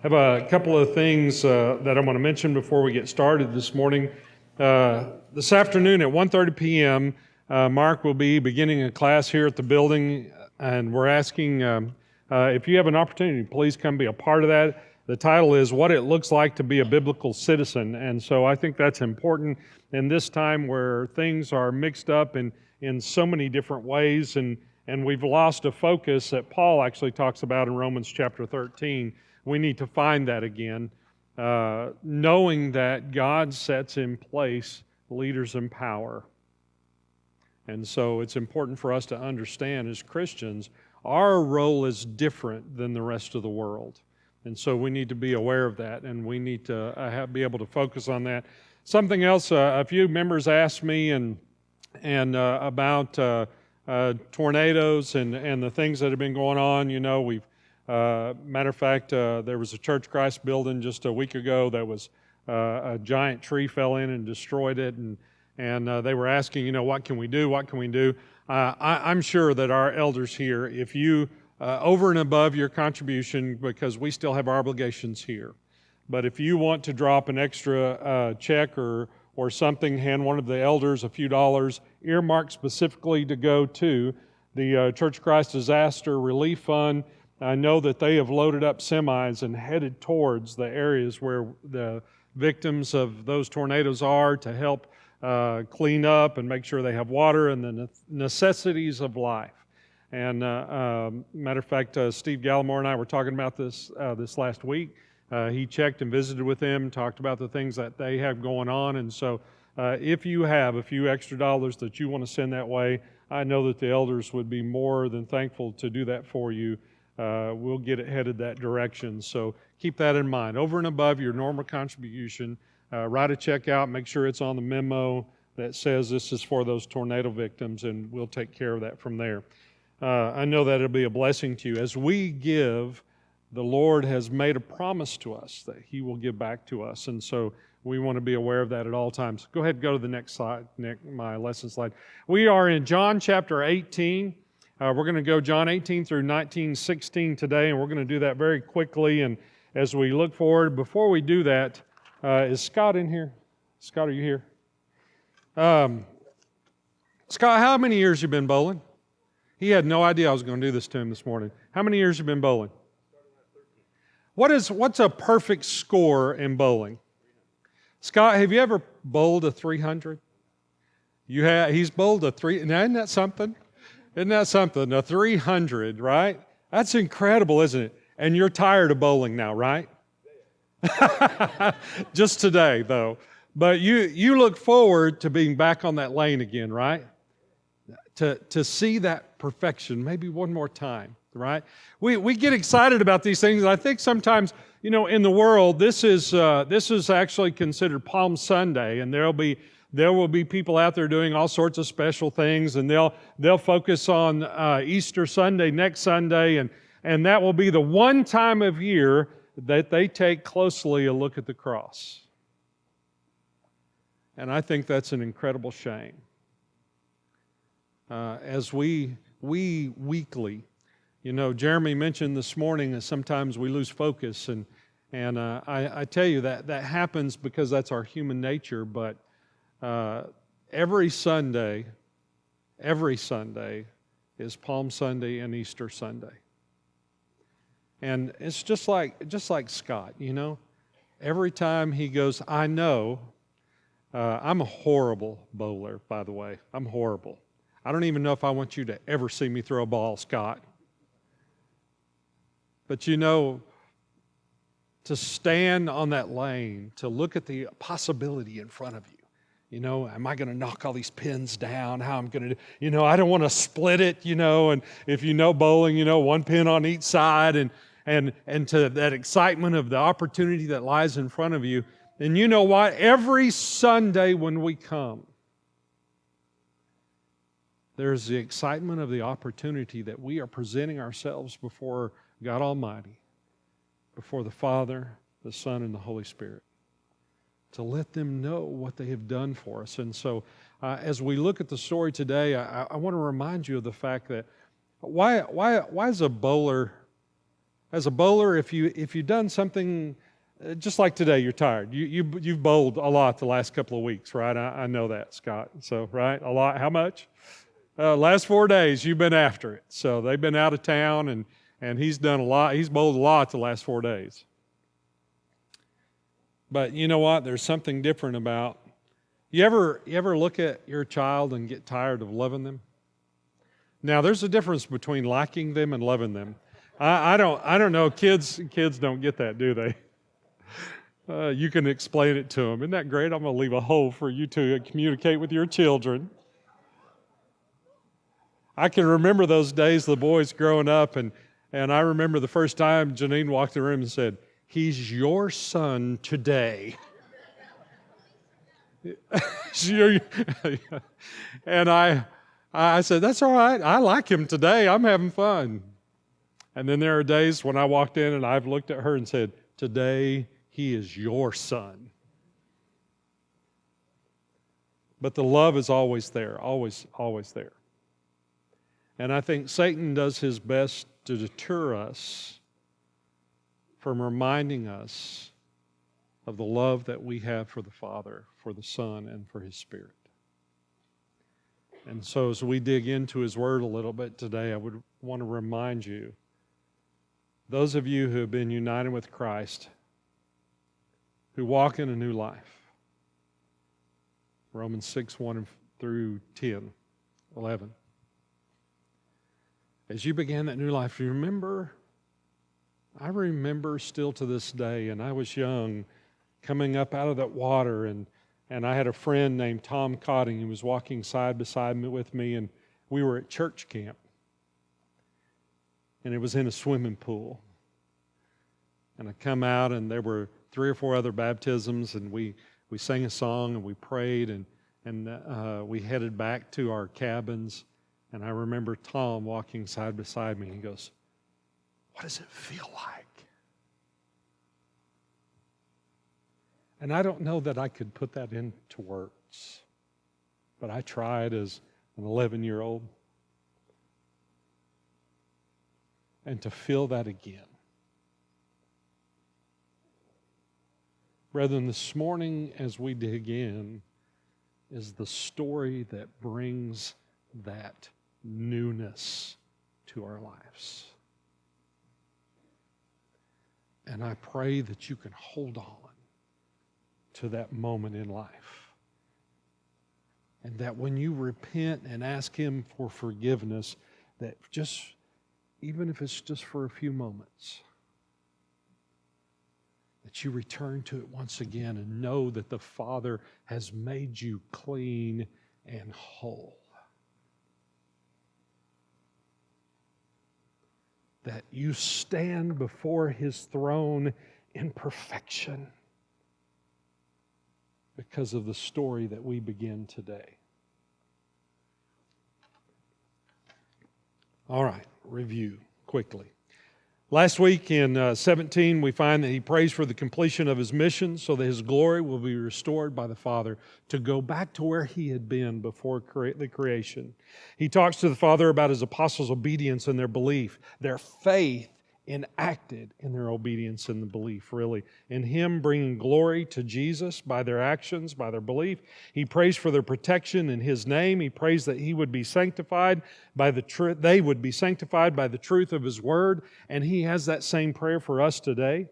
I have a couple of things that I want to mention before we get started this morning. This afternoon at 1:30 p.m., Mark will be beginning a class here at the building, and we're asking if you have an opportunity, please come be a part of that. The title is What It Looks Like to Be a Biblical Citizen, and so I think that's important in this time where things are mixed up in so many different ways, and we've lost a focus that Paul actually talks about in Romans chapter 13. We need to find that again, knowing that God sets in place leaders in power. And so it's important for us to understand as Christians, our role is different than the rest of the world. And so we need to be aware of that, and we need to be able to focus on that. Something else, a few members asked me about tornadoes and the things that have been going on. You know, matter of fact, there was a Church Christ building just a week ago that was a giant tree fell in and destroyed it, and they were asking, you know, what can we do? What can we do? I'm sure that our elders here, if you over and above your contribution, because we still have our obligations here, but if you want to drop an extra check or something, hand one of the elders a few dollars, earmarked specifically to go to the Church Christ Disaster Relief Fund. I know that they have loaded up semis and headed towards the areas where the victims of those tornadoes are to help clean up and make sure they have water and the necessities of life. And matter of fact, Steve Gallimore and I were talking about this last week. He checked and visited with them, talked about the things that they have going on. And so if you have a few extra dollars that you want to send that way, I know that the elders would be more than thankful to do that for you. We'll get it headed that direction. So keep that in mind. Over and above your normal contribution, write a check out, make sure it's on the memo that says this is for those tornado victims, and we'll take care of that from there. I know that it'll be a blessing to you. As we give, the Lord has made a promise to us that He will give back to us, and so we want to be aware of that at all times. Go ahead and go to the next slide, Nick, my lesson slide. We are in John chapter 18. We're going to go John 18 through 19:16 today, and we're going to do that very quickly. And as we look forward, before we do that, is Scott in here? Scott, are you here? Scott, how many years you been bowling? He had no idea I was going to do this to him this morning. How many years you been bowling? What's a perfect score in bowling? Scott, have you ever bowled a 300? You have. He's bowled a 3. Now, isn't that something? Isn't that something? A 300, right? That's incredible, isn't it? And you're tired of bowling now, right? Just today, though. But you look forward to being back on that lane again, right? To see that perfection maybe one more time, right? We get excited about these things, and I think sometimes, you know, in the world, this is actually considered Palm Sunday, and there will be people out there doing all sorts of special things, and they'll focus on Easter Sunday next Sunday, and that will be the one time of year that they take closely a look at the cross. And I think that's an incredible shame. As we weekly, you know, Jeremy mentioned this morning that sometimes we lose focus, and I tell you that happens because that's our human nature, but every Sunday is Palm Sunday and Easter Sunday. And it's just like Scott, you know. Every time he goes, I know, I'm a horrible bowler, by the way. I'm horrible. I don't even know if I want you to ever see me throw a ball, Scott. But you know, to stand on that lane, to look at the possibility in front of you. You know, am I going to knock all these pins down? How I'm going to do? You know, I don't want to split it, you know, and if you know bowling, you know, one pin on each side, and to that excitement of the opportunity that lies in front of you. And you know what? Every Sunday when we come, there's the excitement of the opportunity that we are presenting ourselves before God Almighty, before the Father, the Son, and the Holy Spirit, to let them know what they have done for us. And so as we look at the story today, I want to remind you of the fact that why is a bowler As a bowler, if you've done something, just like today, you're tired. You've bowled a lot the last couple of weeks, right? I know that, Scott. So, right, a lot. How much? Last 4 days, you've been after it. So they've been out of town, and he's done a lot. He's bowled a lot the last 4 days. But you know what? There's something different about. You ever look at your child and get tired of loving them? Now, there's a difference between liking them and loving them. I don't know. Kids don't get that, do they? You can explain it to them. Isn't that great? I'm going to leave a hole for you to communicate with your children. I can remember those days, the boys growing up, and I remember the first time Janine walked in the room and said, "He's your son today." And I said, "That's all right. I like him today. I'm having fun." And then there are days when I walked in and I've looked at her and said, "Today he is your son." But the love is always there, always there. And I think Satan does his best to deter us from reminding us of the love that we have for the Father, for the Son, and for His Spirit. And so as we dig into His Word a little bit today, I would want to remind you, those of you who have been united with Christ, who walk in a new life, Romans 6, 1 through 10, 11. As you began that new life, you remember, I remember still to this day, and I was young, coming up out of that water, and I had a friend named Tom Cotting who was walking side by side with me, and we were at church camp. And it was in a swimming pool. And I come out, and there were 3 or 4 other baptisms, and we sang a song, and we prayed, and we headed back to our cabins. And I remember Tom walking side by side me, and he goes, "What does it feel like?" And I don't know that I could put that into words, but I tried as an 11-year-old. And to feel that again. Brethren, this morning as we dig in is the story that brings that newness to our lives. And I pray that you can hold on to that moment in life. And that when you repent and ask Him for forgiveness, that even if it's just for a few moments, that you return to it once again and know that the Father has made you clean and whole. That you stand before His throne in perfection because of the story that we begin today. All right, review quickly. Last week in 17, we find that he prays for the completion of his mission so that his glory will be restored by the Father to go back to where he had been before the creation. He talks to the Father about his apostles' obedience and their belief, their faith enacted in their obedience and the belief, really. In him bringing glory to Jesus by their actions, by their belief. He prays for their protection in his name. He prays that he would be sanctified by the truth. They would be sanctified by the truth of his word. And he has that same prayer for us today.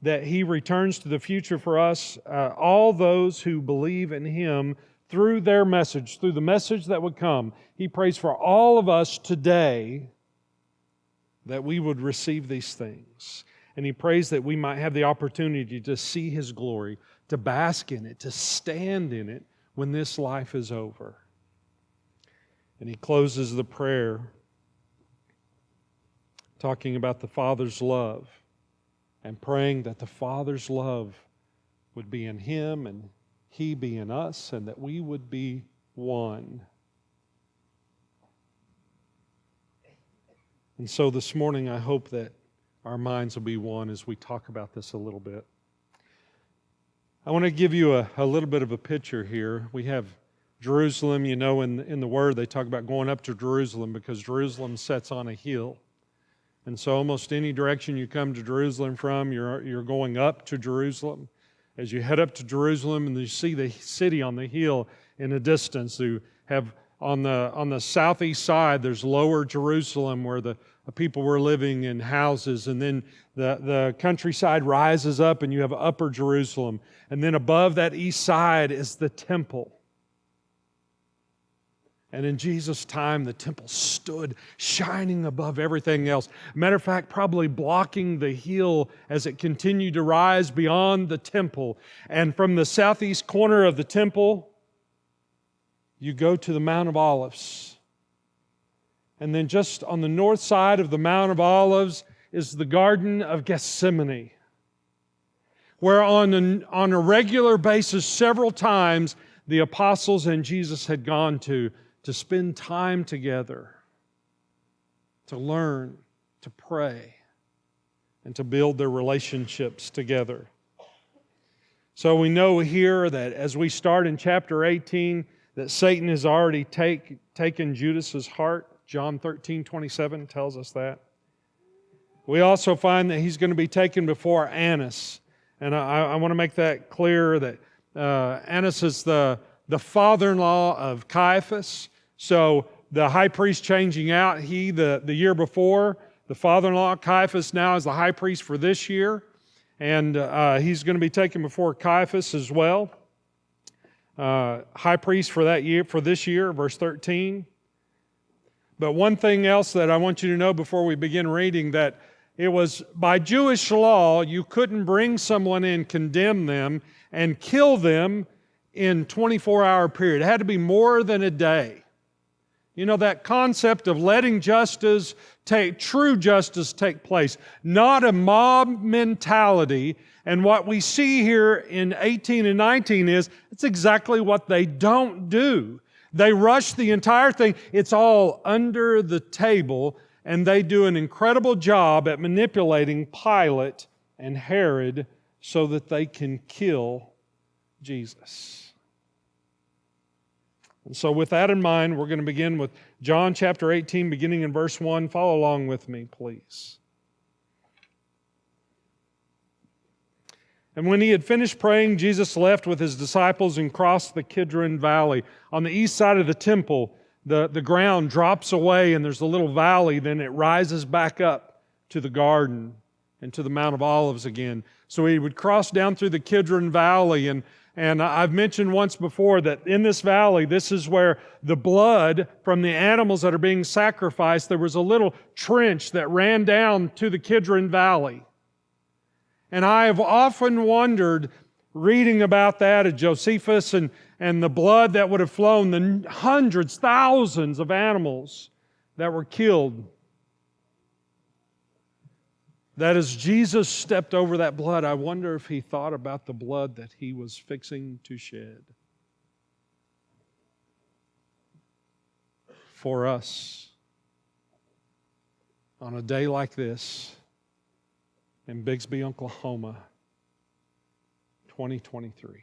That he returns to the future for us, all those who believe in him through their message, through the message that would come. He prays for all of us today that we would receive these things. And he prays that we might have the opportunity to see his glory, to bask in it, to stand in it when this life is over. And he closes the prayer talking about the Father's love and praying that the Father's love would be in him and he be in us, and that we would be one. And so this morning, I hope that our minds will be one as we talk about this a little bit. I want to give you a little bit of a picture here. We have Jerusalem, in the Word they talk about going up to Jerusalem because Jerusalem sits on a hill. And so almost any direction you come to Jerusalem from, you're going up to Jerusalem. As you head up to Jerusalem and you see the city on the hill in the distance, you have on the southeast side, there's lower Jerusalem where the people were living in houses, and then the countryside rises up and you have upper Jerusalem. And then above that east side is the temple. And in Jesus' time, the temple stood shining above everything else. Matter of fact, probably blocking the hill as it continued to rise beyond the temple. And from the southeast corner of the temple, you go to the Mount of Olives. And then just on the north side of the Mount of Olives is the Garden of Gethsemane, where on a regular basis, several times, the apostles and Jesus had gone to spend time together, to learn, to pray, and to build their relationships together. So we know here that as we start in chapter 18, that Satan has already taken Judas's heart. John 13:27 tells us that. We also find that he's going to be taken before Annas. And I want to make that clear that Annas is the father-in-law of Caiaphas. So the high priest changing out, the year before, the father-in-law, Caiaphas, now is the high priest for this year. And he's going to be taken before Caiaphas as well. High priest for that year, for this year, verse 13. But one thing else that I want you to know before we begin reading, that it was by Jewish law, you couldn't bring someone in, condemn them, and kill them in 24-hour period. It had to be more than a day. You know, that concept of letting true justice take place, not a mob mentality. And what we see here in 18 and 19 is it's exactly what they don't do. They rush the entire thing. It's all under the table, and they do an incredible job at manipulating Pilate and Herod so that they can kill Jesus. And so with that in mind, we're going to begin with John chapter 18, beginning in verse 1. Follow along with me, please. And when he had finished praying, Jesus left with his disciples and crossed the Kidron Valley. On the east side of the temple, the ground drops away and there's a little valley, then it rises back up to the garden and to the Mount of Olives again. So he would cross down through the Kidron Valley, and I've mentioned once before that in this valley, this is where the blood from the animals that are being sacrificed, there was a little trench that ran down to the Kidron Valley. And I have often wondered, reading about that at Josephus and the blood that would have flown, the hundreds, thousands of animals that were killed, that as Jesus stepped over that blood, I wonder if he thought about the blood that he was fixing to shed for us on a day like this in Bixby, Oklahoma, 2023.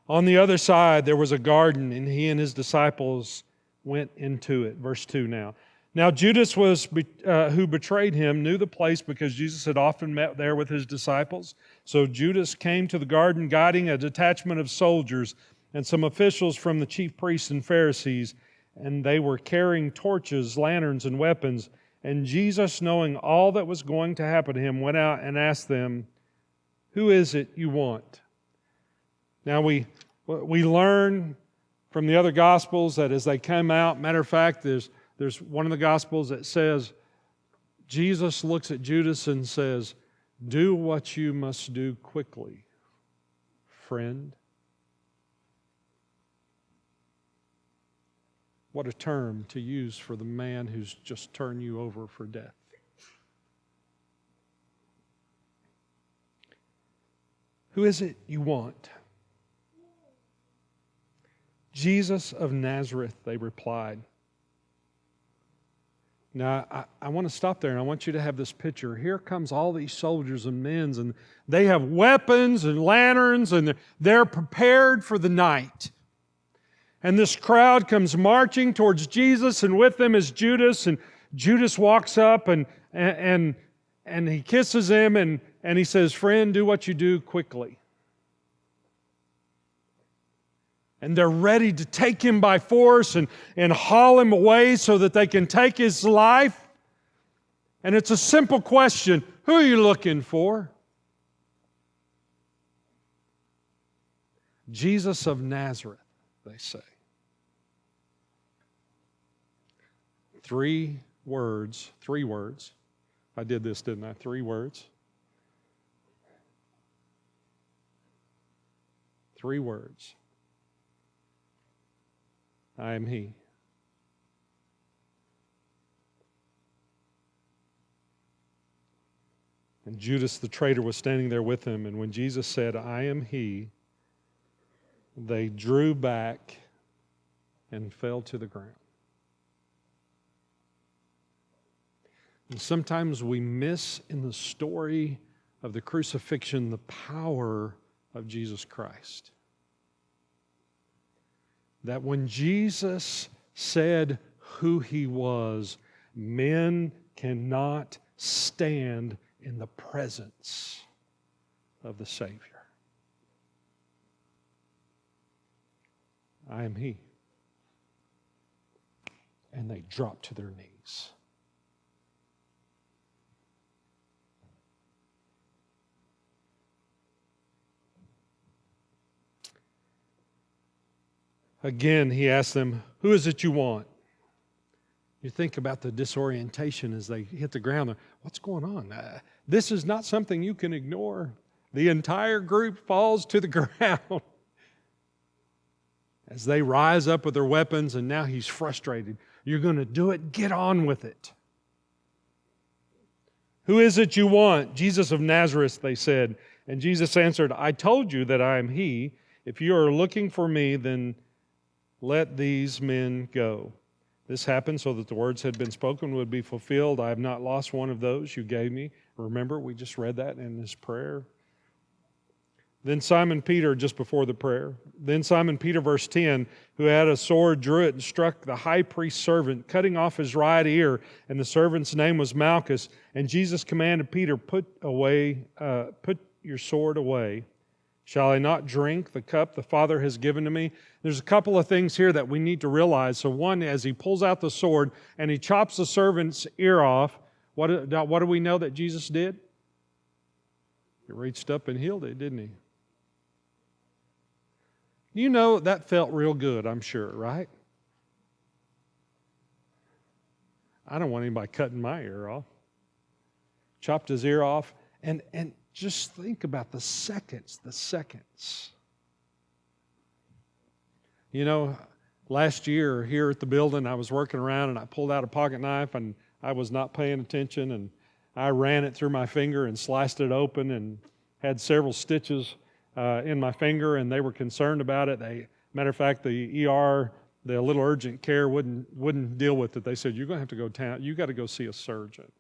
On the other side, there was a garden, and he and his disciples went into it. Verse 2 now. Now Judas who betrayed him knew the place because Jesus had often met there with his disciples. So Judas came to the garden guiding a detachment of soldiers and some officials from the chief priests and Pharisees, and they were carrying torches, lanterns, and weapons. And Jesus, knowing all that was going to happen to him, went out and asked them, "Who is it you want?" Now we learn from the other Gospels that as they came out, matter of fact, there's one of the Gospels that says, Jesus looks at Judas and says, "Do what you must do quickly, friend." What a term to use for the man who's just turned you over for death. Who is it you want? Jesus of Nazareth, they replied. Now, I want to stop there, and I want you to have this picture. Here comes all these soldiers and men, and they have weapons and lanterns, and they're prepared for the night. And this crowd comes marching towards Jesus, and with them is Judas, and Judas walks up, and he kisses him, and he says, "Friend, do what you do quickly." And they're ready to take him by force and haul him away so that they can take his life. And it's a simple question: who are you looking for? Jesus of Nazareth, they say. 3 words. I did this, didn't I? 3 words. 3 words. I am He. And Judas the traitor was standing there with him, and when Jesus said, "I am He," they drew back and fell to the ground. And sometimes we miss in the story of the crucifixion the power of Jesus Christ. That when Jesus said who He was, men cannot stand in the presence of the Savior. I am He. And they drop to their knees. Again, He asked them, "Who is it you want?" You think about the disorientation as they hit the ground. What's going on? This is not something you can ignore. The entire group falls to the ground as they rise up with their weapons, and now He's frustrated. "You're going to do it? Get on with it." "Who is it you want?" "Jesus of Nazareth," they said. And Jesus answered, "I told you that I am He. If you are looking for me, then let these men go." This happened so that the words had been spoken would be fulfilled. "I have not lost one of those you gave me." Remember, we just read that in His prayer. Then Simon Peter, just before the prayer, then Simon Peter, verse 10, who had a sword, drew it and struck the high priest's servant, cutting off his right ear, and the servant's name was Malchus. And Jesus commanded Peter, put your sword away. Shall I not drink the cup the Father has given to me?" There's a couple of things here that we need to realize. So one, as He pulls out the sword and He chops the servant's ear off, what do we know that Jesus did? He reached up and healed it, didn't He? You know, that felt real good, I'm sure, right? I don't want anybody cutting my ear off. Chopped his ear off, and just think about the seconds. You know, last year here at the building, I was working around and I pulled out a pocket knife and I was not paying attention, and I ran it through my finger and sliced it open and had several stitches in my finger, and they were concerned about it. Matter of fact, the ER, the little urgent care, wouldn't deal with it. They said, "You're going to have to go town. You got to go see a surgeon.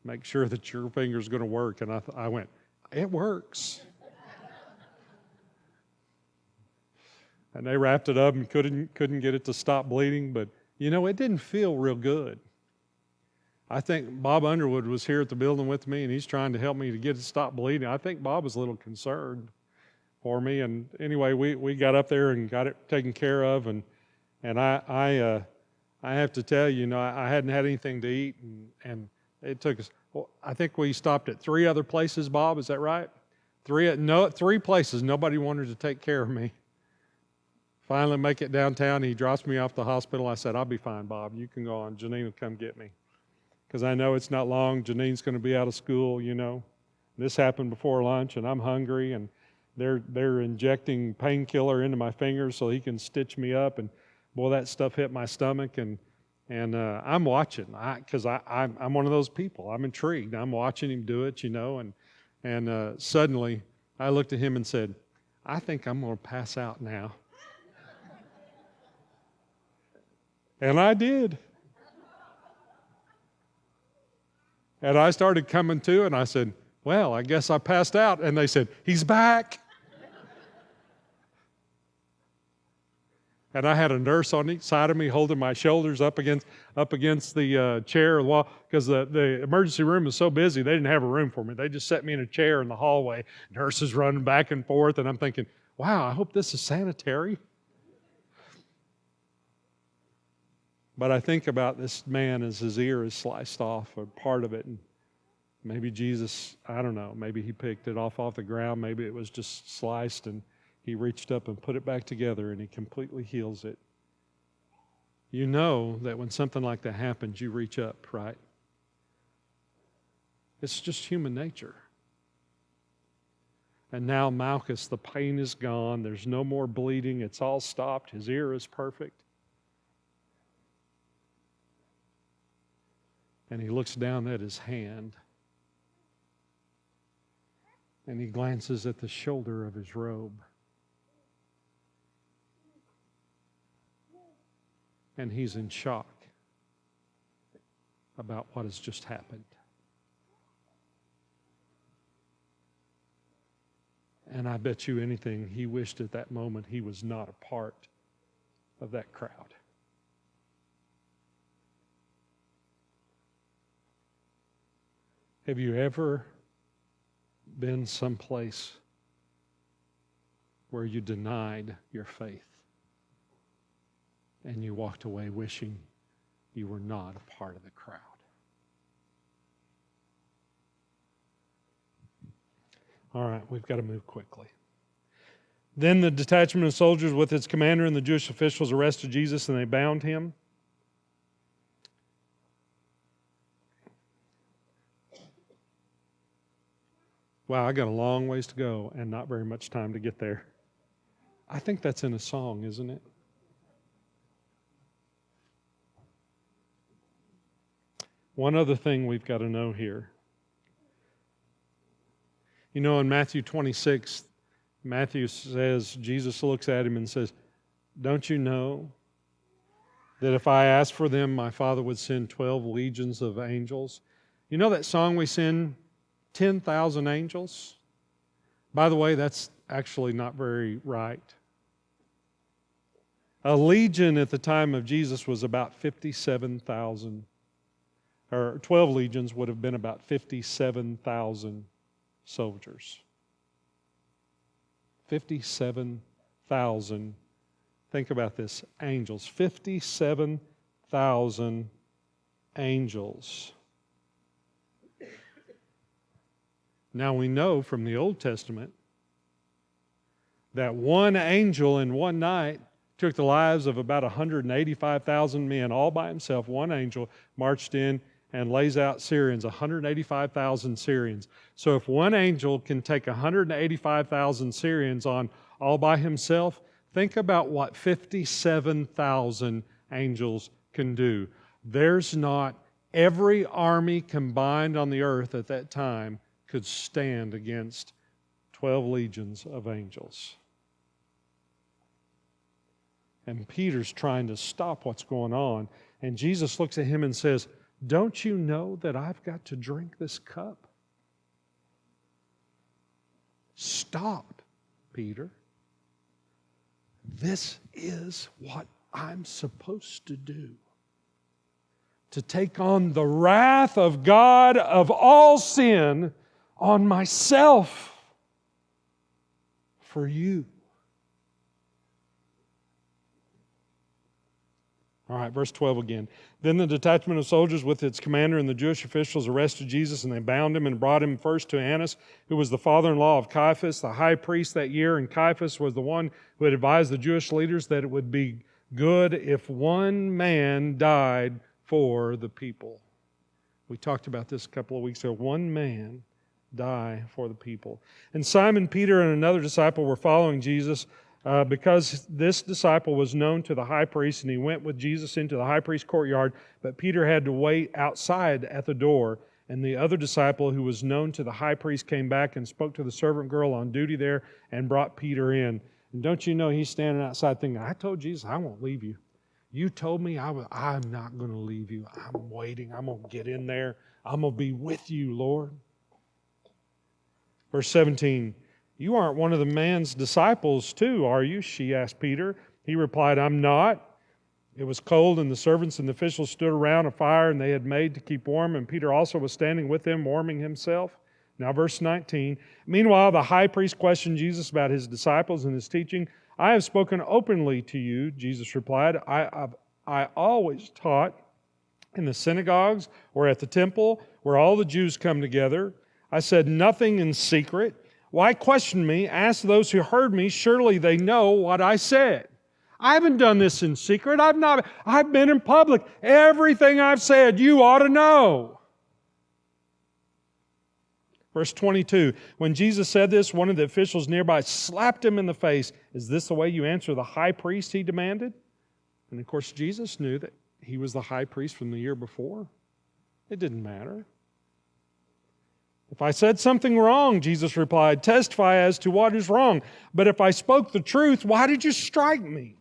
Make sure that your finger's going to work." And I went, "It works." And they wrapped it up and couldn't get it to stop bleeding. But, you know, it didn't feel real good. I think Bob Underwood was here at the building with me, and he's trying to help me to get it to stop bleeding. I think Bob was a little concerned for me. And anyway, we got up there and got it taken care of. And I have to tell you, I hadn't had anything to eat, and it took us, I think we stopped at 3 other places, Bob, is that right? 3 places. Nobody wanted to take care of me. Finally make it downtown. He drops me off the hospital. I said, "I'll be fine, Bob. You can go on. Janine will come get me." Because I know it's not long. Janine's going to be out of school, This happened before lunch, and I'm hungry, and they're injecting painkiller into my fingers so he can stitch me up. And boy, that stuff hit my stomach, and I'm watching, because I'm one of those people. I'm intrigued. I'm watching him do it, and suddenly I looked at him and said, "I think I'm going to pass out now." And I did. And I started coming to, and I said, well, I guess I passed out. And they said, he's back. And I had a nurse on each side of me holding my shoulders up against the chair or the wall, because the emergency room was so busy, they didn't have a room for me. They just set me in a chair in the hallway. Nurses running back and forth, and I'm thinking, wow, I hope this is sanitary. But I think about this man as his ear is sliced off, or part of it, and maybe Jesus, I don't know, maybe he picked it off the ground, maybe it was just sliced, and he reached up and put it back together, and he completely heals it. You know that when something like that happens, you reach up, right? It's just human nature. And now Malchus, the pain is gone, there's no more bleeding, it's all stopped, his ear is perfect. And he looks down at his hand, and he glances at the shoulder of his robe. And he's in shock about what has just happened. And I bet you anything, he wished at that moment he was not a part of that crowd. Have you ever been someplace where you denied your faith and you walked away wishing you were not a part of the crowd? All right, we've got to move quickly. Then the detachment of soldiers with its commander and the Jewish officials arrested Jesus, and they bound him. Wow, I got a long ways to go and not very much time to get there. I think that's in a song, isn't it? One other thing we've got to know here. You know, in Matthew 26, Matthew says, Jesus looks at him and says, don't you know that if I asked for them, my Father would send 12 legions of angels? You know that song we sing, 10,000 angels? By the way, that's actually not very right. A legion at the time of Jesus was about 57,000, or 12 legions would have been about 57,000 soldiers. 57,000. Think about this, angels. 57,000 angels. Now we know from the Old Testament that one angel in one night took the lives of about 185,000 men all by himself. One angel marched in and lays out Syrians, 185,000 Syrians. So if one angel can take 185,000 Syrians on all by himself, think about what 57,000 angels can do. There's not every army combined on the earth at that time could stand against 12 legions of angels. And Peter's trying to stop what's going on. And Jesus looks at him and says, don't you know that I've got to drink this cup? Stop, Peter. This is what I'm supposed to do. To take on the wrath of God of all sin on myself for you. All right, verse 12 again. Then the detachment of soldiers with its commander and the Jewish officials arrested Jesus, and they bound him and brought him first to Annas, who was the father-in-law of Caiaphas, the high priest that year. And Caiaphas was the one who had advised the Jewish leaders that it would be good if one man died for the people. We talked about this a couple of weeks ago. One man die for the people. And Simon Peter and another disciple were following Jesus because this disciple was known to the high priest, and he went with Jesus into the high priest's courtyard, but Peter had to wait outside at the door. And the other disciple who was known to the high priest came back and spoke to the servant girl on duty there and brought Peter in. And don't you know he's standing outside thinking, I told Jesus I won't leave you. You told me I'm not going to leave you. I'm waiting. I'm going to get in there. I'm going to be with you, Lord. Verse 17, you aren't one of the man's disciples too, are you? She asked Peter. He replied, I'm not. It was cold, and the servants and the officials stood around a fire and they had made to keep warm, and Peter also was standing with them, warming himself. Now verse 19, meanwhile the high priest questioned Jesus about his disciples and his teaching. I have spoken openly to you, Jesus replied. I always taught in the synagogues or at the temple where all the Jews come together. I said nothing in secret. Why question me? Ask those who heard me. Surely they know what I said. I haven't done this in secret. I've been in public. Everything I've said, you ought to know. Verse 22, when Jesus said this, one of the officials nearby slapped him in the face. Is this the way you answer the high priest, he demanded? And of course, Jesus knew that he was the high priest from the year before. It didn't matter. If I said something wrong, Jesus replied, testify as to what is wrong. But if I spoke the truth, why did you strike me?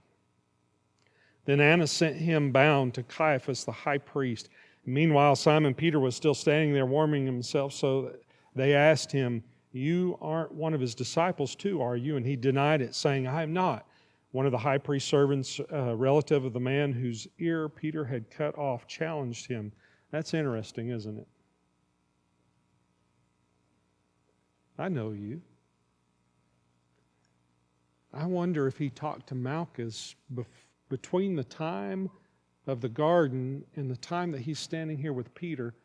Then Annas sent him bound to Caiaphas, the high priest. Meanwhile, Simon Peter was still standing there warming himself, so they asked him, you aren't one of his disciples too, are you? And he denied it, saying, I am not. One of the high priest's servants, a relative of the man whose ear Peter had cut off, challenged him. That's interesting, isn't it? I know you. I wonder if he talked to Malchus between the time of the garden and the time that he's standing here with Peter.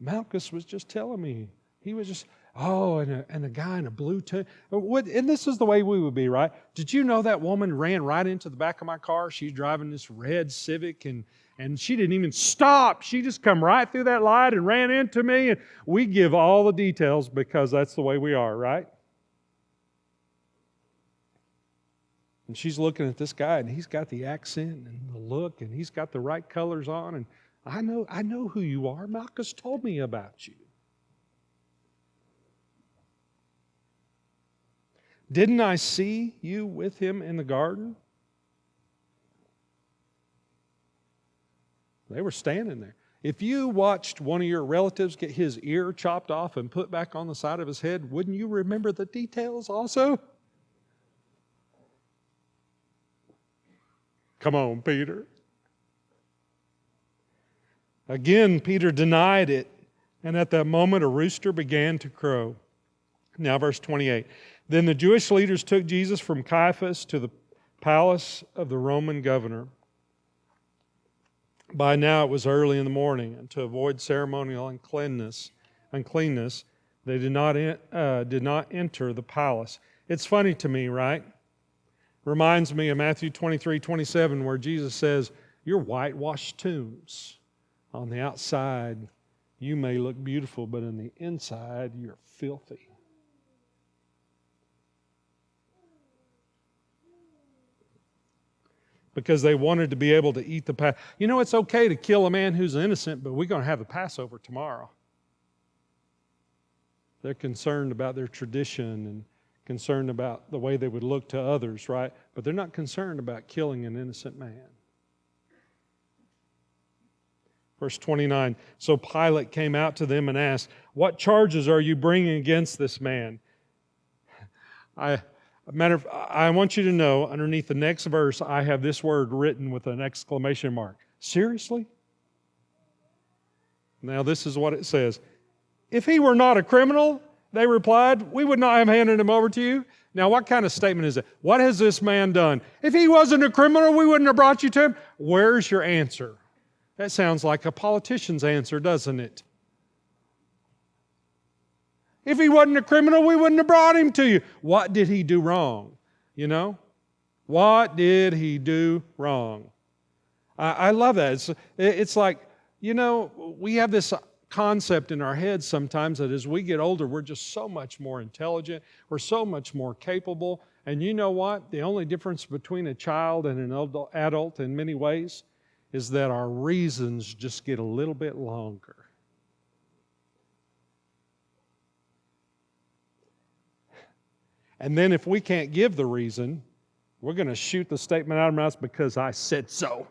Malchus was just telling me. He was just, and a guy in a blue tunic. And this is the way we would be, right? Did you know that woman ran right into the back of my car? She's driving this red Civic, and she didn't even stop. She just come right through that light and ran into me. And we give all the details because that's the way we are, right? And she's looking at this guy, and he's got the accent and the look, and he's got the right colors on. And I know who you are. Malchus told me about you. Didn't I see you with him in the garden? They were standing there. If you watched one of your relatives get his ear chopped off and put back on the side of his head, wouldn't you remember the details also? Come on, Peter. Again, Peter denied it, and at that moment a rooster began to crow. Now, verse 28. Then the Jewish leaders took Jesus from Caiaphas to the palace of the Roman governor. By now it was early in the morning, and to avoid ceremonial uncleanness, they did not enter the palace. It's funny to me, right? Reminds me of Matthew 23:27, where Jesus says, "You're whitewashed tombs. On the outside, you may look beautiful, but on the inside, you're filthy." Because they wanted to be able to eat the Passover. You know, it's okay to kill a man who's innocent, but we're going to have the Passover tomorrow. They're concerned about their tradition and concerned about the way they would look to others, right? But they're not concerned about killing an innocent man. Verse 29, so Pilate came out to them and asked, "What charges are you bringing against this man?" I want you to know, underneath the next verse, I have this word written with an exclamation mark. Seriously? Now this is what it says. "If he were not a criminal," they replied, "we would not have handed him over to you." Now what kind of statement is it? What has this man done? If he wasn't a criminal, we wouldn't have brought you to him. Where's your answer? That sounds like a politician's answer, doesn't it? If he wasn't a criminal, we wouldn't have brought him to you. What did he do wrong? You know? What did he do wrong? I love that. It's like, you know, we have this concept in our heads sometimes that as we get older, we're just so much more intelligent. We're so much more capable. And you know what? The only difference between a child and an adult in many ways is that our reasons just get a little bit longer. And then if we can't give the reason, we're going to shoot the statement out of our mouths because I said so.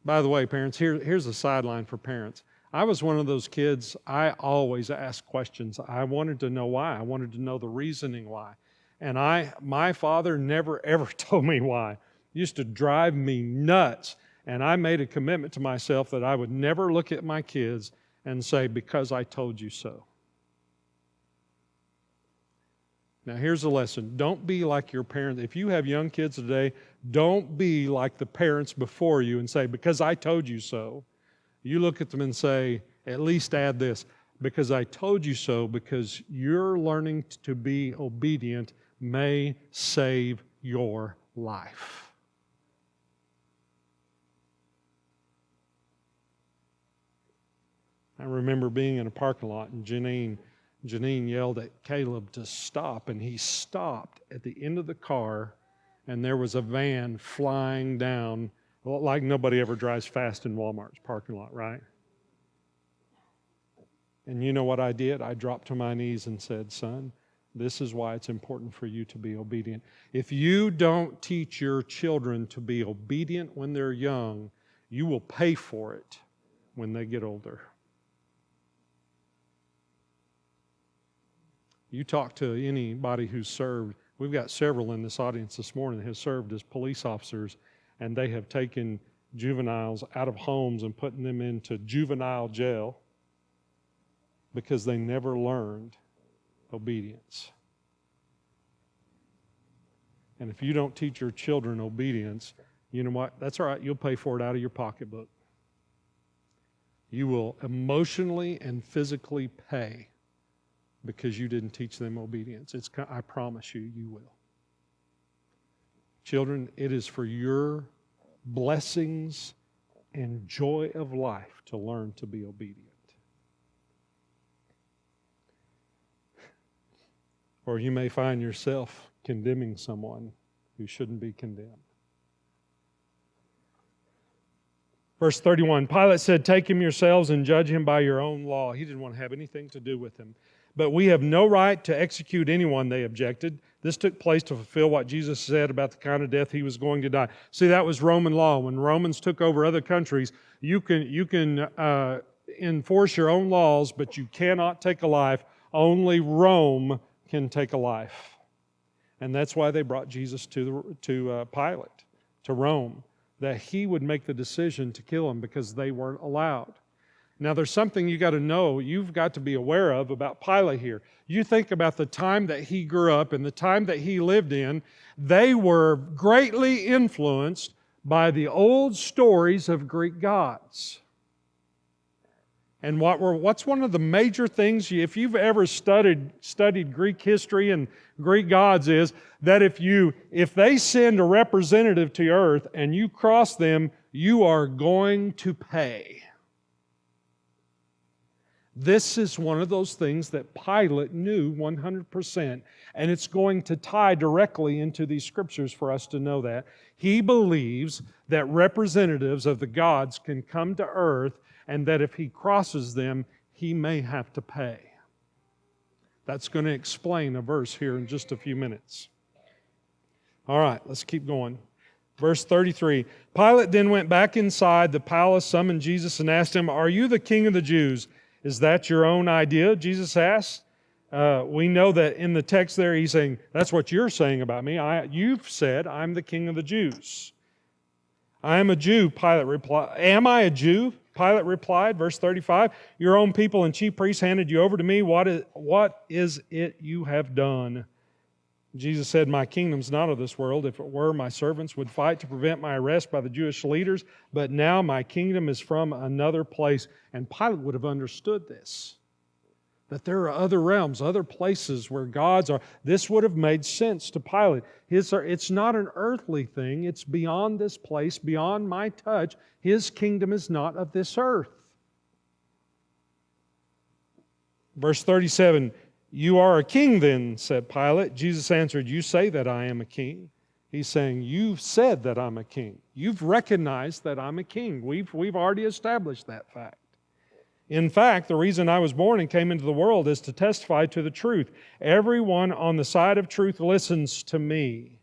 By the way, parents, here's a sideline for parents. I was one of those kids, I always asked questions. I wanted to know why. I wanted to know the reasoning why. And my father never, ever told me why. It used to drive me nuts. And I made a commitment to myself that I would never look at my kids and say, because I told you so. Now, here's a lesson. Don't be like your parents. If you have young kids today, don't be like the parents before you and say, because I told you so. You look at them and say, at least add this, because I told you so, because you're learning to be obedient may save your life. I remember being in a parking lot and Janine yelled at Caleb to stop, and he stopped at the end of the car, and there was a van flying down, like nobody ever drives fast in Walmart's parking lot, right? And you know what I did? I dropped to my knees and said, son, this is why it's important for you to be obedient. If you don't teach your children to be obedient when they're young, you will pay for it when they get older. You talk to anybody who's served. We've got several in this audience this morning that have served as police officers, and they have taken juveniles out of homes and putting them into juvenile jail because they never learned obedience. And if you don't teach your children obedience, you know what? That's all right. You'll pay for it out of your pocketbook. You will emotionally and physically pay because you didn't teach them obedience. I promise you, you will. Children, it is for your blessings and joy of life to learn to be obedient. Or you may find yourself condemning someone who shouldn't be condemned. Verse 31, Pilate said, take him yourselves and judge him by your own law. He didn't want to have anything to do with him. But we have no right to execute anyone, they objected. This took place to fulfill what Jesus said about the kind of death he was going to die. See, that was Roman law. When Romans took over other countries, you can enforce your own laws, but you cannot take a life. Only Rome can take a life. And that's why they brought Jesus to Pilate, to Rome, that he would make the decision to kill him because they weren't allowed. Now, there's something you got to know, you've got to be aware of about Pilate here. You think about the time that he grew up and the time that he lived in, they were greatly influenced by the old stories of Greek gods. And what's one of the major things, if you've ever studied Greek history and Greek gods, is that if they send a representative to earth and you cross them, you are going to pay. This is one of those things that Pilate knew 100%, and it's going to tie directly into these scriptures for us to know that. He believes that representatives of the gods can come to earth, and that if he crosses them, he may have to pay. That's going to explain a verse here in just a few minutes. All right, let's keep going. Verse 33, Pilate then went back inside the palace, summoned Jesus, and asked him, are you the king of the Jews? Is that your own idea? Jesus asked. We know that in the text there he's saying, that's what you're saying about me. You've said I'm the king of the Jews. I am a Jew, Pilate replied. Am I a Jew? Pilate replied, verse 35, your own people and chief priests handed you over to me. What is it you have done? Jesus said, my kingdom's not of this world. If it were, my servants would fight to prevent my arrest by the Jewish leaders, but now my kingdom is from another place. And Pilate would have understood this, that there are other realms, other places where gods are. This would have made sense to Pilate. It's not an earthly thing. It's beyond this place, beyond my touch. His kingdom is not of this earth. Verse 37, you are a king then, said Pilate. Jesus answered, you say that I am a king. He's saying, you've said that I'm a king. You've recognized that I'm a king. We've already established that fact. In fact, the reason I was born and came into the world is to testify to the truth. Everyone on the side of truth listens to me.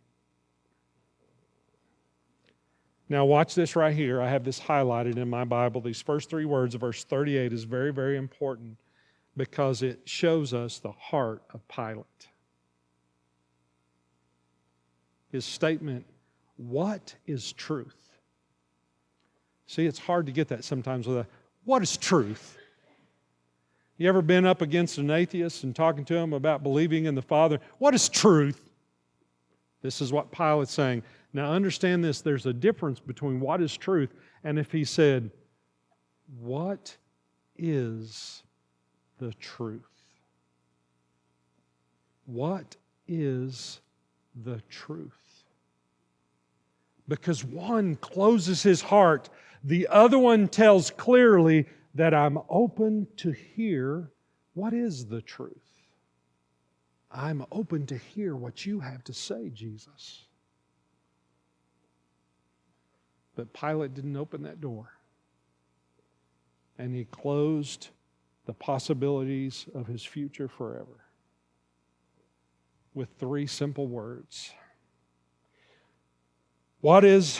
Now watch this right here. I have this highlighted in my Bible. These first three words of verse 38 is very, very important because it shows us the heart of Pilate. His statement, what is truth? See, it's hard to get that sometimes with what is truth? You ever been up against an atheist and talking to him about believing in the Father? What is truth? This is what Pilate's saying. Now understand this, there's a difference between what is truth and if he said, what is the truth? What is the truth? Because one closes his heart, the other one tells clearly that I'm open to hear what is the truth. I'm open to hear what you have to say, Jesus. But Pilate didn't open that door. And he closed the possibilities of his future forever with three simple words. What is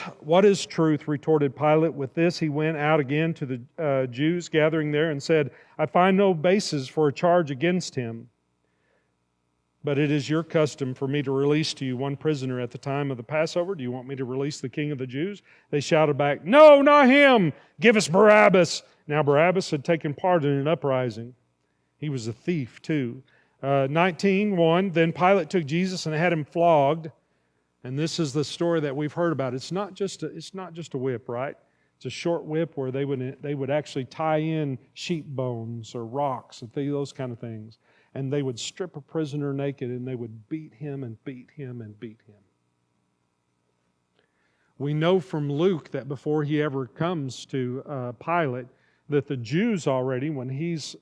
truth? Retorted Pilate. With this, he went out again to the Jews gathering there and said, I find no basis for a charge against him. But it is your custom for me to release to you one prisoner at the time of the Passover. Do you want me to release the king of the Jews? They shouted back, no, not him. Give us Barabbas. Now Barabbas had taken part in an uprising. He was a thief too. 19:1, then Pilate took Jesus and had him flogged. And this is the story that we've heard about. It's not just a whip, right? It's a short whip where they would actually tie in sheep bones or rocks and those kind of things. And they would strip a prisoner naked and they would beat him and beat him and beat him. We know from Luke that before he ever comes to Pilate, that the Jews already, when he's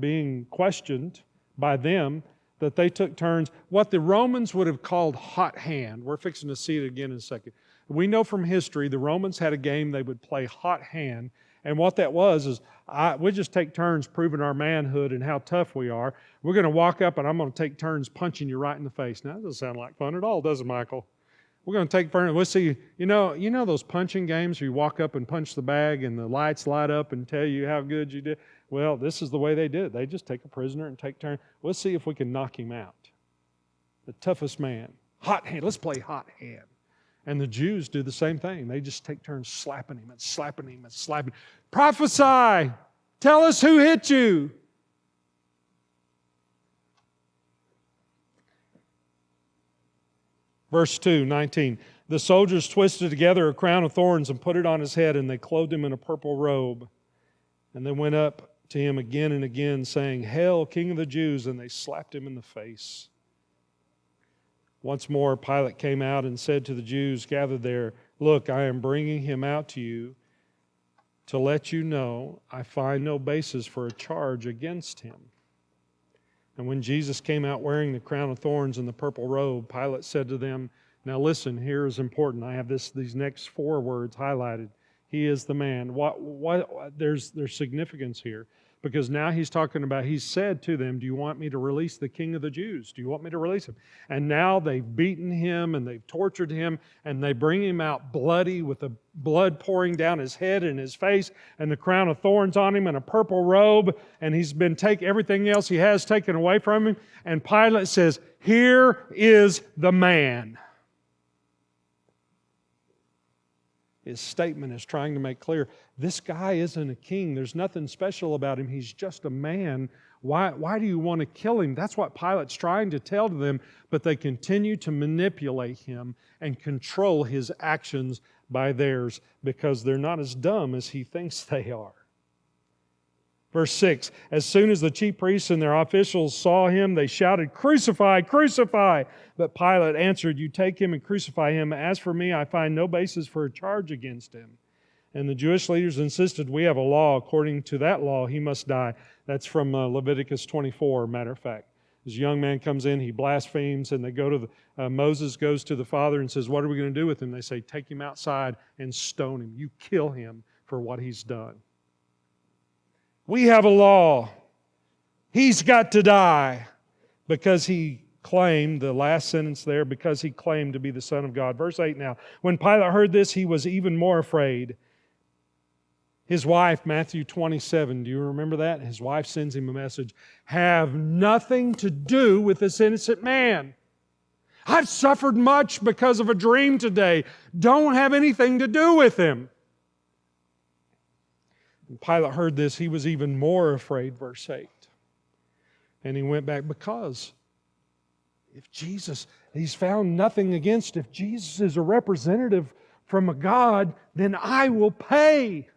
being questioned by them, that they took turns, what the Romans would have called hot hand. We're fixing to see it again in a second. We know from history the Romans had a game they would play hot hand. And what that was is we just take turns proving our manhood and how tough we are. We're going to walk up and I'm going to take turns punching you right in the face. Now, that doesn't sound like fun at all, does it, Michael? We're going to take turns. We'll see, you know those punching games where you walk up and punch the bag and the lights light up and tell you how good you did? Well, this is the way they did it. They just take a prisoner and take turns. We'll see if we can knock him out. The toughest man. Hot hand. Let's play hot hand. And the Jews do the same thing. They just take turns slapping him and slapping him and slapping him. Prophesy! Tell us who hit you! Verse 2, 19. The soldiers twisted together a crown of thorns and put it on his head, and they clothed him in a purple robe. And they went up to him again and again, saying, Hail, King of the Jews! And they slapped him in the face. Once more, Pilate came out and said to the Jews gathered there, Look, I am bringing him out to you to let you know I find no basis for a charge against him. And when Jesus came out wearing the crown of thorns and the purple robe, Pilate said to them, Now listen, here is important. I have these next four words highlighted. He is the man. There's significance here. Because now he's talking about, he said to them, do you want me to release the king of the Jews? Do you want me to release him? And now they've beaten him and they've tortured him and they bring him out bloody with the blood pouring down his head and his face and the crown of thorns on him and a purple robe, and he's been everything else he has taken away from him. And Pilate says, here is the man. His statement is trying to make clear, this guy isn't a king. There's nothing special about him. He's just a man. Why do you want to kill him? That's what Pilate's trying to tell to them, but they continue to manipulate him and control his actions by theirs because they're not as dumb as he thinks they are. Verse 6, as soon as the chief priests and their officials saw him, they shouted, Crucify, crucify! But Pilate answered, You take him and crucify him. As for me, I find no basis for a charge against him. And the Jewish leaders insisted, We have a law. According to that law, he must die. That's from Leviticus 24, matter of fact. This young man comes in, he blasphemes, and they go to Moses goes to the father and says, What are we going to do with him? They say, Take him outside and stone him. You kill him for what he's done. We have a law. He's got to die because he claimed, the last sentence there, because he claimed to be the Son of God. Verse 8 now. When Pilate heard this, he was even more afraid. His wife, Matthew 27, do you remember that? His wife sends him a message. Have nothing to do with this innocent man. I've suffered much because of a dream today. Don't have anything to do with him. When Pilate heard this, he was even more afraid, verse 8. And he went back because if Jesus, he's found nothing against, if Jesus is a representative from a God, then I will pay.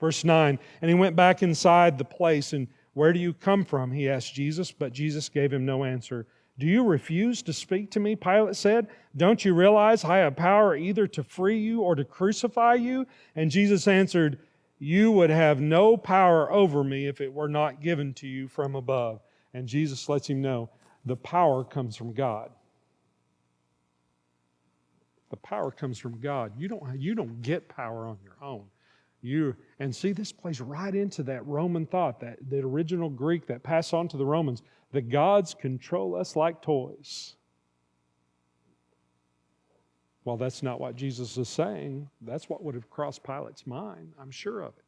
Verse 9, and he went back inside the place, and where do you come from? He asked Jesus, but Jesus gave him no answer. Do you refuse to speak to me? Pilate said. Don't you realize I have power either to free you or to crucify you? And Jesus answered, you would have no power over me if it were not given to you from above. And Jesus lets him know the power comes from God. The power comes from God. You don't get power on your own. And see, this plays right into that Roman thought, that original Greek that passed on to the Romans. The gods control us like toys. Well, that's not what Jesus is saying. That's what would have crossed Pilate's mind. I'm sure of it.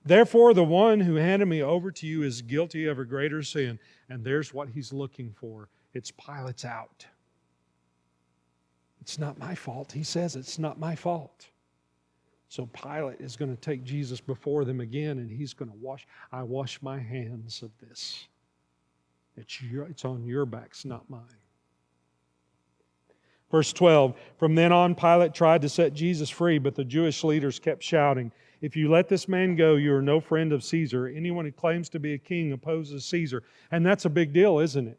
Therefore, the one who handed me over to you is guilty of a greater sin. And there's what he's looking for. It's Pilate's out. It's not my fault. He says it's not my fault. So Pilate is going to take Jesus before them again, and he's going to I wash my hands of this. It's on your backs, not mine. Verse 12, from then on Pilate tried to set Jesus free, but the Jewish leaders kept shouting, if you let this man go, you are no friend of Caesar. Anyone who claims to be a king opposes Caesar. And that's a big deal, isn't it?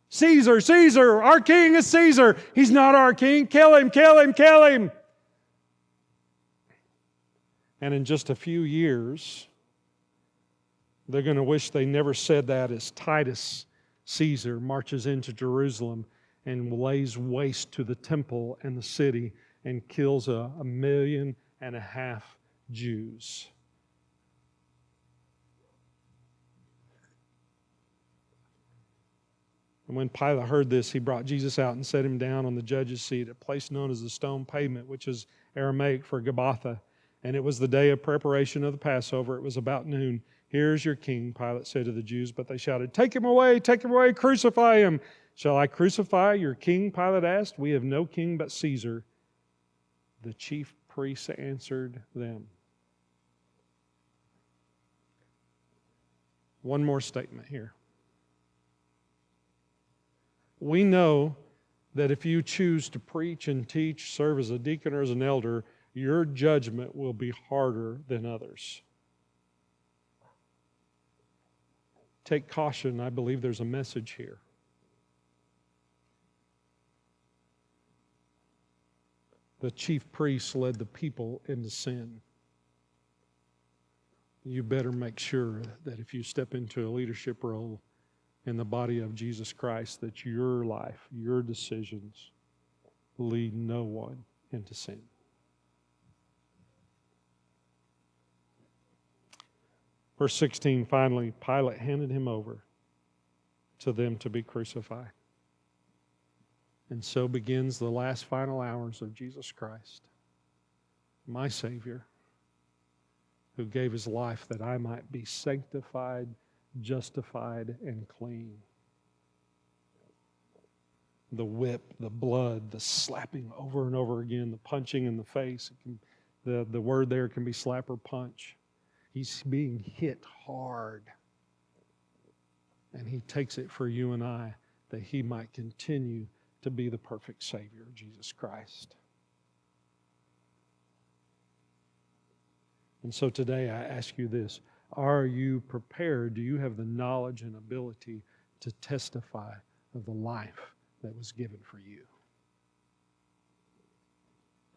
Caesar, Caesar, our king is Caesar. He's not our king. Kill him, kill him, kill him. And in just a few years, they're going to wish they never said that as Titus Caesar marches into Jerusalem and lays waste to the temple and the city and kills 1.5 million Jews. And when Pilate heard this, he brought Jesus out and set him down on the judge's seat, a place known as the stone pavement, which is Aramaic for Gabbatha. And it was the day of preparation of the Passover. It was about noon. Here's your king, Pilate said to the Jews. But they shouted, take him away, crucify him. Shall I crucify your king? Pilate asked. We have no king but Caesar. The chief priests answered them. One more statement here. We know that if you choose to preach and teach, serve as a deacon or as an elder, your judgment will be harder than others. Take caution. I believe there's a message here. The chief priests led the people into sin. You better make sure that if you step into a leadership role in the body of Jesus Christ, that your life, your decisions lead no one into sin. Verse 16, finally, Pilate handed him over to them to be crucified. And so begins the last final hours of Jesus Christ, my Savior, who gave his life that I might be sanctified, justified, and clean. The whip, the blood, the slapping over and over again, the punching in the face. The word there can be slap or punch. He's being hit hard. And he takes it for you and I, that he might continue to be the perfect Savior, Jesus Christ. And so today I ask you this. Are you prepared? Do you have the knowledge and ability to testify of the life that was given for you?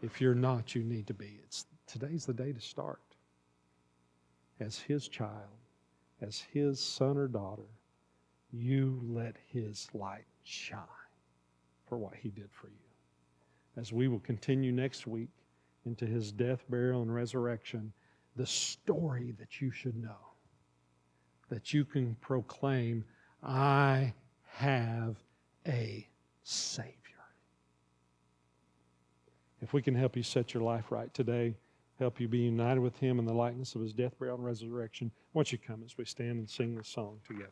If you're not, you need to be. Today's the day to start. As his child, as his son or daughter, you let his light shine for what he did for you. As we will continue next week into his death, burial, and resurrection, the story that you should know that you can proclaim, I have a Savior. If we can help you set your life right today, help you be united with Him in the likeness of His death, burial, and resurrection, why don't you come as we stand and sing this song together.